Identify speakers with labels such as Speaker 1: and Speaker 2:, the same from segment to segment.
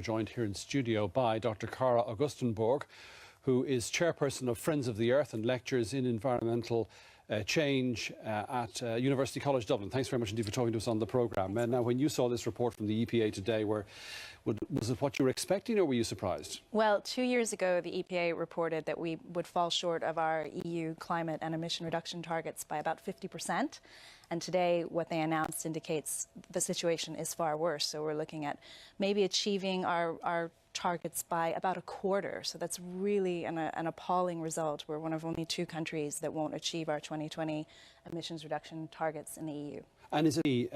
Speaker 1: Joined here in studio by Dr. Cara Augustenborg, who is chairperson of Friends of the Earth and lectures in environmental change at University College Dublin. Thanks very much indeed for talking to us on the programme. Now, when you saw this report from the EPA today, was it what you were expecting, or were you surprised?
Speaker 2: Well, 2 years ago, the EPA reported that we would fall short of our EU climate and emission reduction targets by about 50%. And today, what they announced indicates the situation is far worse. So we're looking at maybe achieving our targets by about a quarter. So that's really an appalling result. We're one of only 2 countries that won't achieve our 2020 emissions reduction targets in the EU.
Speaker 1: And is there any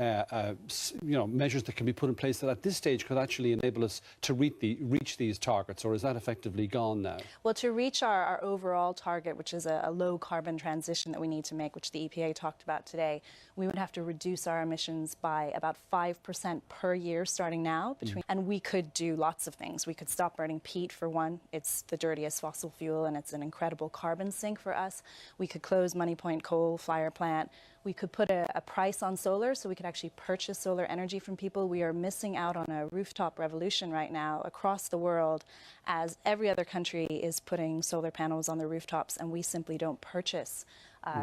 Speaker 1: measures that can be put in place that at this stage could actually enable us to reach these targets, or is that effectively gone now?
Speaker 2: Well, to reach our overall target, which is a low carbon transition that we need to make, which the EPA talked about today, we would have to reduce our emissions by about 5% per year starting now. And we could do lots of things. We could stop burning peat, for one. It's the dirtiest fossil fuel and it's an incredible carbon sink for us. We could close Money Point coal-fired plant. We could put a price on solar so we could actually purchase solar energy from people. We are missing out on a rooftop revolution right now across the world, as every other country is putting solar panels on their rooftops and we simply don't purchase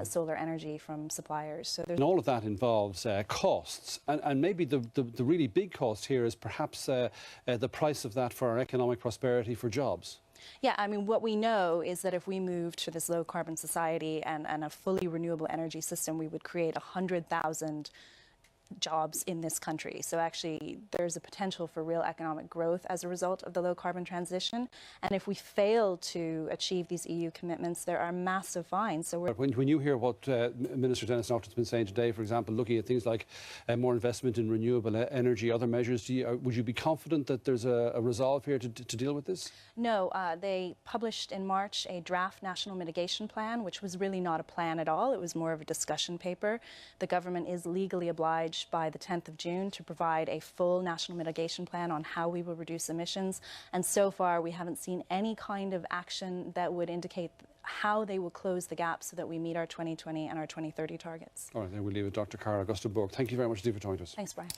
Speaker 2: solar energy from suppliers. So
Speaker 1: and all of that involves costs, and maybe the really big cost here is perhaps the price of that for our economic prosperity, for jobs.
Speaker 2: Yeah, I mean, what we know is that if we move to this low-carbon society and a fully renewable energy system, we would create 100,000 jobs in this country. So actually, there's a potential for real economic growth as a result of the low-carbon transition. And if we fail to achieve these EU commitments, there are massive fines. So
Speaker 1: when you hear what Minister Denis Naughton's been saying today, for example, looking at things like more investment in renewable energy, other measures, would you be confident that there's a resolve here to deal with this?
Speaker 2: No, they published in March a draft national mitigation plan, which was really not a plan at all. It was more of a discussion paper. The government is legally obliged by the 10th of June to provide a full national mitigation plan on how we will reduce emissions. And so far, we haven't seen any kind of action that would indicate how they will close the gap so that we meet our 2020 and our 2030 targets.
Speaker 1: All right, there we leave it. Dr. Cara Augustenborg, thank you very much indeed for talking to us.
Speaker 2: Thanks, Brian.